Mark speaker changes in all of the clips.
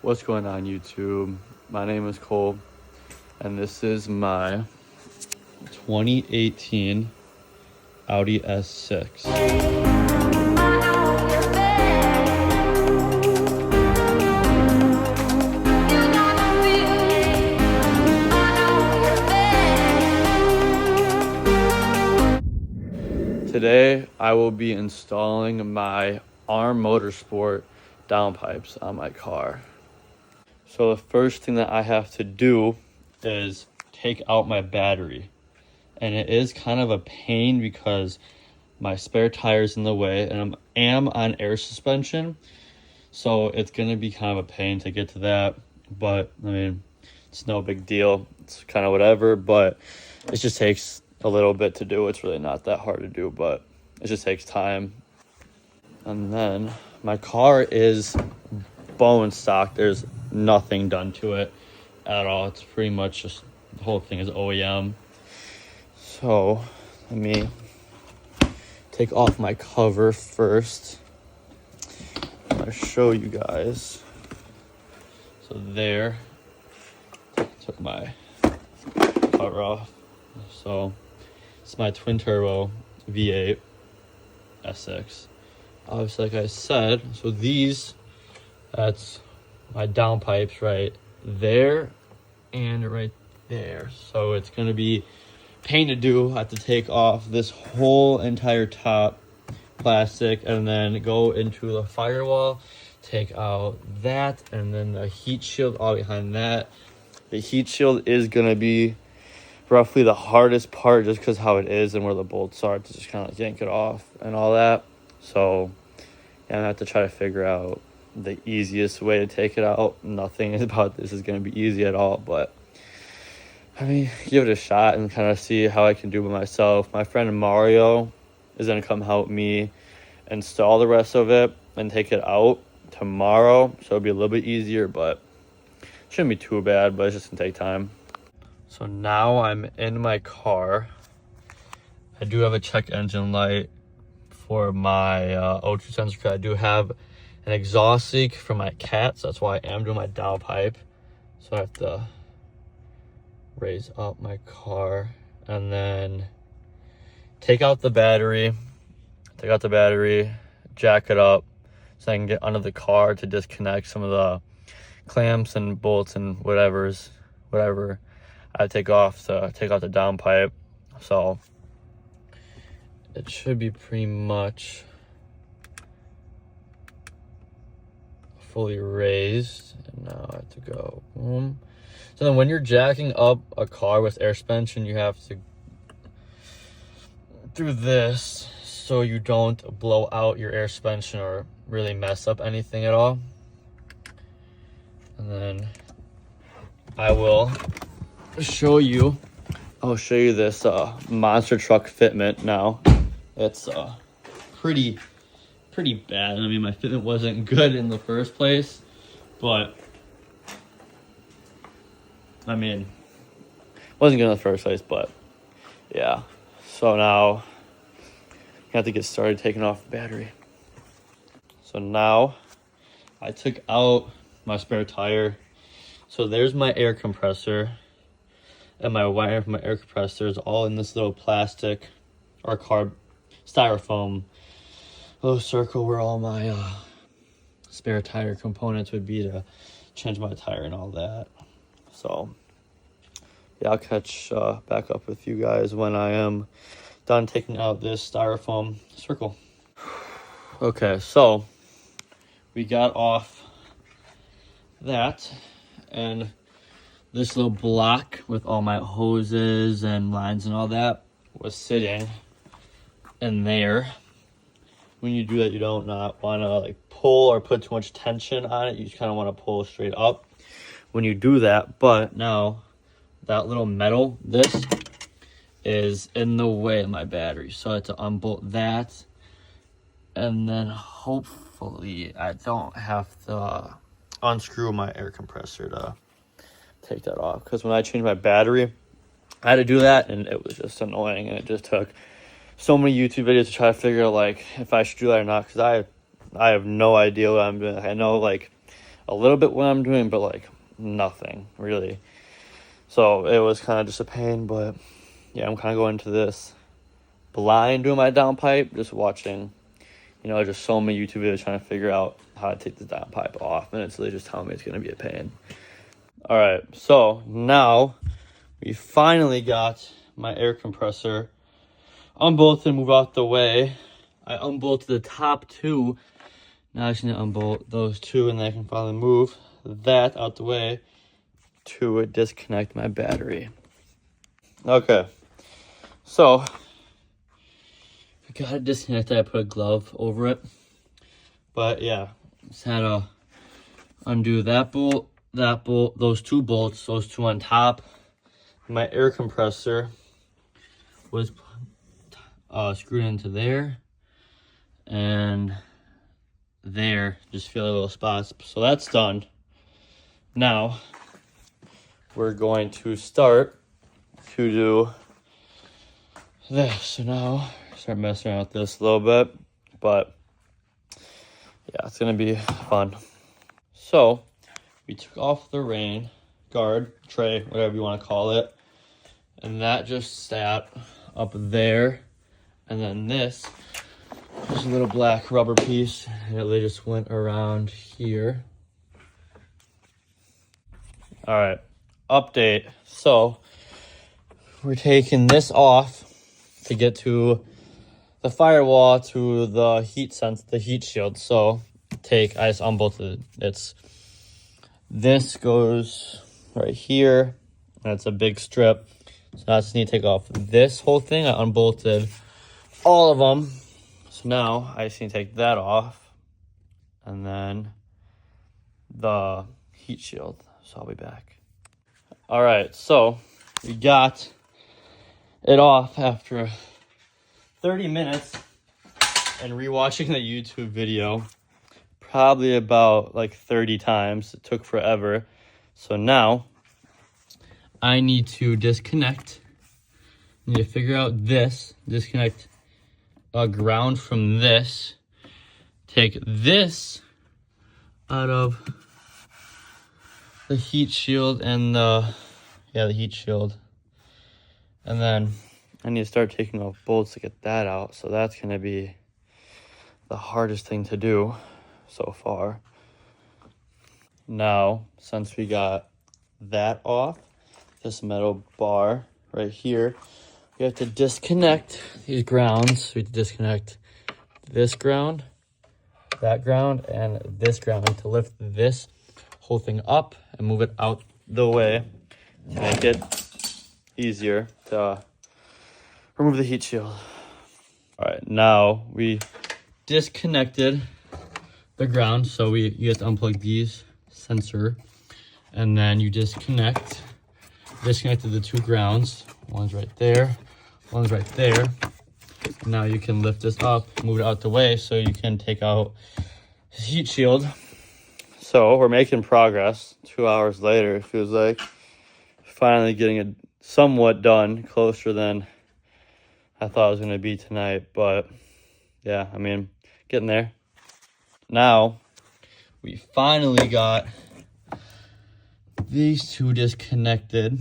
Speaker 1: What's going on, YouTube? My name is Cole, and this is my 2018 Audi S6. Today, I will be installing my ARM Motorsport downpipes on my car. So the first thing that I have to do is take out my battery. And it is kind of a pain because my spare tire's in the way and I am on air suspension. So it's going to be kind of a pain to get to that. But, I mean, it's no big deal. It's kind of whatever, but it just takes a little bit to do. It's really not that hard to do, but it just takes time. And then my car is bone stock. There's nothing done to it at all. It's pretty much just the whole thing is OEM. So let me take off my cover first. I'm gonna show you guys. So there, took my cover off. So it's my twin turbo V8 S6. Obviously, like I said, so that's my downpipes right there and right there. So it's gonna be a pain to do. I have to take off this whole entire top plastic and then go into the firewall, take out that, and then the heat shield all behind that. The heat shield is gonna be roughly the hardest part just because how it is and where the bolts are to just kind of like yank it off and all that. So yeah, I have to try to figure out the easiest way to take it out. Nothing about this is going to be easy at all, but I mean, give it a shot and kind of see how I can do by myself. My friend Mario is going to come help me install the rest of it and take it out tomorrow, so it'll be a little bit easier, but it shouldn't be too bad, but it's just going to take time. So now I'm in my car. I do have a check engine light for my O2 sensor because I do have an exhaust leak from my cat, so that's why I am doing my downpipe. So I have to raise up my car and then take out the battery, jack it up so I can get under the car to disconnect some of the clamps and bolts and whatever I take off to take out the downpipe. So it should be pretty much fully raised. And now I have to go boom. So then when you're jacking up a car with air suspension, you have to do this so you don't blow out your air suspension or really mess up anything at all. And then I'll show you this monster truck fitment now. It's pretty bad. I mean, my fitment wasn't good in the first place, but I mean, it wasn't good in the first place, but yeah. So now you have to get started taking off the battery. So now I took out my spare tire. So there's my air compressor. And my wire for my air compressor is all in this little plastic or styrofoam little circle where all my spare tire components would be to change my tire and all that. So yeah, I'll catch back up with you guys when I am done taking out this styrofoam circle. Okay, so we got off that, and this little block with all my hoses and lines and all that was sitting in there. When you do that, you don't not want to like pull or put too much tension on it. You just kind of want to pull straight up when you do that. But now that little metal, this is in the way of my battery. So I have to unbolt that. And then hopefully I don't have to unscrew my air compressor to take that off, because when I changed my battery I had to do that and it was just annoying, and it just took so many YouTube videos to try to figure out like if I should do that or not, because I have no idea what I'm doing. I know like a little bit what I'm doing, but like nothing really. So it was kind of just a pain, but yeah, I'm kind of going into this blind doing my downpipe, just watching, just so many YouTube videos trying to figure out how to take the downpipe off, and it's really just telling me it's going to be a pain. All right, so now we finally got my air compressor unbolted and move out the way. I unbolted the top two. Now I just need to unbolt those two, and then I can finally move that out the way to disconnect my battery. Okay, so I gotta disconnect it. I put a glove over it, but yeah, just had to undo that bolt, those two bolts, those two on top. My air compressor was screwed into there, and there, just feel a little spots. So that's done. Now we're going to start to do this. So now start messing around with this a little bit, but yeah, it's gonna be fun. So we took off the rain guard tray, whatever you want to call it, and that just sat up there, and then this is a little black rubber piece, and it just went around here. All right, update. So we're taking this off to get to the firewall, to the heat shield. So I just unbolted it. This goes right here, and it's a big strip. So I just need to take off this whole thing. I unbolted all of them. So now I just need to take that off, and then the heat shield. So I'll be back. All right, so we got it off after 30 minutes and rewatching the YouTube video probably about like 30 times. It took forever. So now I need to disconnect. I need to figure out this, disconnect a ground from this, take this out of the heat shield and the heat shield, and then I need to start taking off bolts to get that out. So that's going to be the hardest thing to do so far. Now, since we got that off, this metal bar right here, we have to disconnect these grounds. We have to disconnect this ground, that ground, and this ground to lift this whole thing up and move it out the way to make it easier to remove the heat shield. All right, now we disconnected the ground, so you have to unplug these sensor, and then you disconnected the two grounds. One's right there, one's right there. Now you can lift this up, move it out the way so you can take out the heat shield. So we're making progress. 2 hours later, it feels like. Finally getting it somewhat done, closer than I thought it was going to be tonight. But yeah, I mean, getting there. Now, we finally got these two disconnected.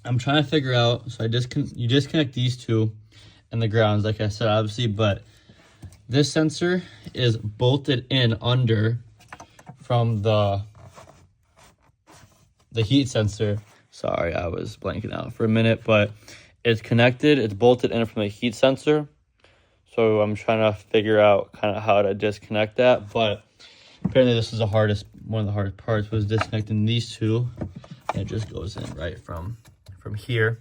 Speaker 1: I'm trying to figure out, so you disconnect these two and the grounds, like I said, obviously, but this sensor is bolted in under from the heat sensor. Sorry, I was blanking out for a minute, but it's connected. It's bolted in from the heat sensor. So I'm trying to figure out kind of how to disconnect that. But apparently this is one of the hardest parts was disconnecting these two. And it just goes in right from here.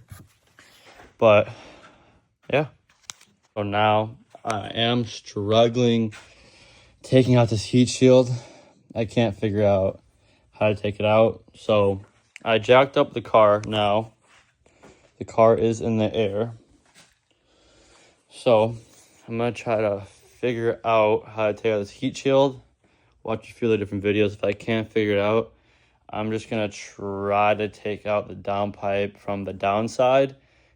Speaker 1: But yeah. So now I am struggling taking out this heat shield. I can't figure out how to take it out. So I jacked up the car now. The car is in the air. So I'm going to try to figure out how to take out this heat shield. Watch a few of the different videos. If I can't figure it out, I'm just going to try to take out the downpipe from the downside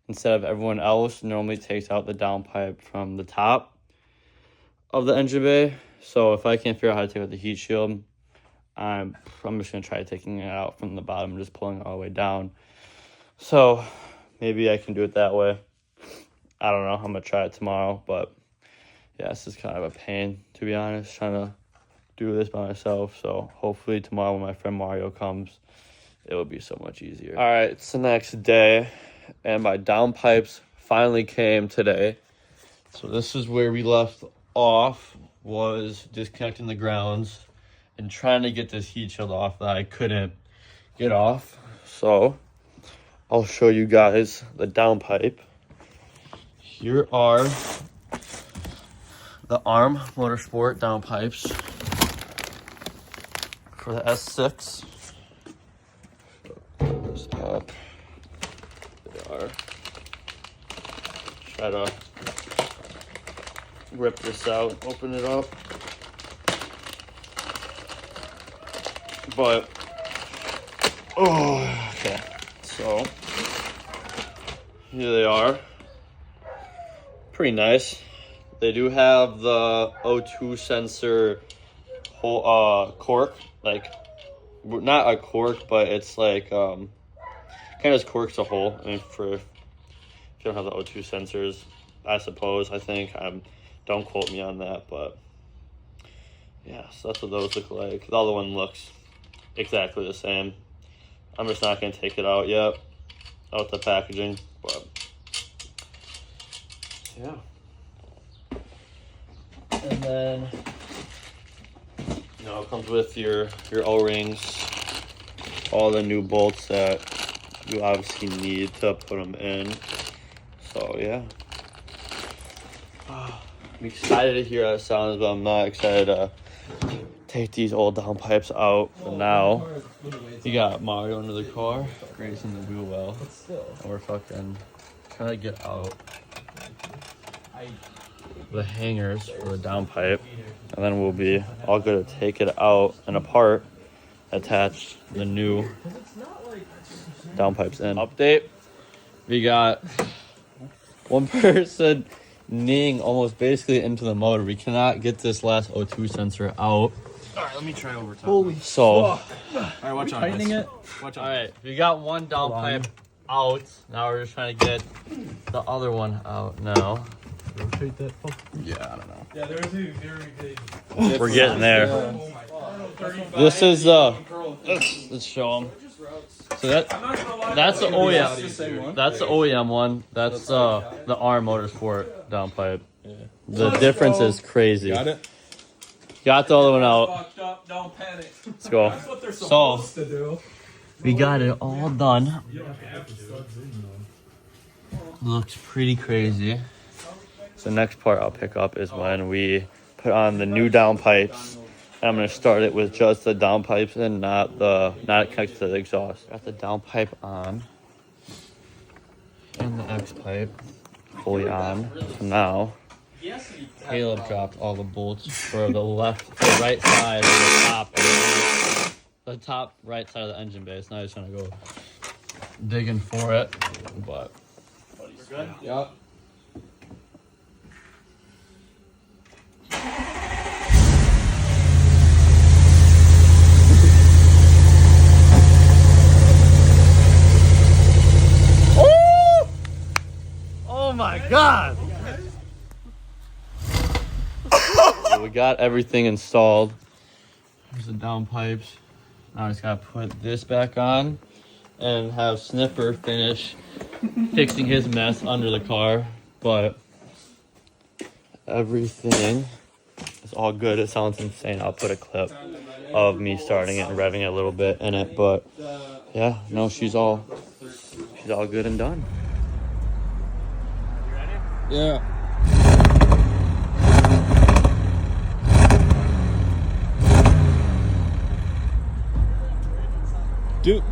Speaker 1: instead of everyone else normally takes out the downpipe from the top of the engine bay. So if I can't figure out how to take out the heat shield, I'm just gonna try taking it out from the bottom and just pulling it all the way down. So maybe I can do it that way. I don't know. I'm gonna try it tomorrow, but yeah, this is kind of a pain, to be honest, trying to do this by myself. So hopefully tomorrow when my friend Mario comes, it will be so much easier. All right, it's the next day, and my downpipes finally came today. So this is where we left off, was disconnecting the grounds and trying to get this heat shield off that I couldn't get off. So I'll show you guys the downpipe. Here are the ARM Motorsport downpipes for the S6. Put this up. They are. Try to rip this out, open it up. But, oh, okay. So, here they are. Pretty nice. They do have the O2 sensor whole, cork, like, not a cork, but it's like, kind of just corks a hole. I mean, for if you don't have the O2 sensors, I suppose, I think. Don't quote me on that, but yeah, so that's what those look like. The other one looks exactly the same. I'm just not going to take it out yet, out the packaging, but yeah. And then, you know, it comes with your O-rings, all the new bolts that you obviously need to put them in. So yeah, I'm excited to hear how it sounds, but I'm not excited to take these old downpipes out for now. You got Mario under the car, grazing the wheel well, and we're fucking trying to get out the hangers for the downpipe, and then we'll be all good to take it out and apart, attach the new downpipes in. Update, we got one person kneeing almost basically into the motor. We cannot get this last O2 sensor out.
Speaker 2: All right, let me try over top.
Speaker 1: Holy so
Speaker 2: fuck. All right, watch on
Speaker 3: tightening
Speaker 2: this.
Speaker 3: it.
Speaker 2: Watch on.
Speaker 1: all right, we got one downpipe out. Now we're just trying to get the other one out now.
Speaker 3: Rotate that. Oh.
Speaker 2: Yeah, I don't know.
Speaker 3: Yeah, there's a very big.
Speaker 1: We're getting there.
Speaker 3: Oh my God.
Speaker 1: This is let's show them. So that's the OEM. That's the OEM one. That's the ARM Motorsport downpipe.
Speaker 2: Yeah.
Speaker 1: The difference is crazy.
Speaker 2: Got it?
Speaker 1: Got the other one out.
Speaker 3: Fucked up, don't panic.
Speaker 1: Let's go.
Speaker 3: That's what they're supposed to do.
Speaker 1: We got it all done.
Speaker 3: You don't have to do it.
Speaker 1: Looks pretty crazy. So the next part I'll pick up is when we put on the new downpipes. I'm gonna start it with just the downpipes and not connected to the exhaust. Got the downpipe on and the X pipe fully on. So now Caleb dropped all the bolts for the right side of the top right side of the engine bay. Now he's gonna go digging for it, but
Speaker 3: We're good?
Speaker 2: Yep.
Speaker 1: oh my God! So we got everything installed. There's the downpipes. Now I just gotta put this back on and have Sniffer finish fixing his mess under the car. But everything is all good. It sounds insane. I'll put a clip of me starting it and revving it a little bit in it. But yeah, no, she's all good and done.
Speaker 2: Yeah. Dude.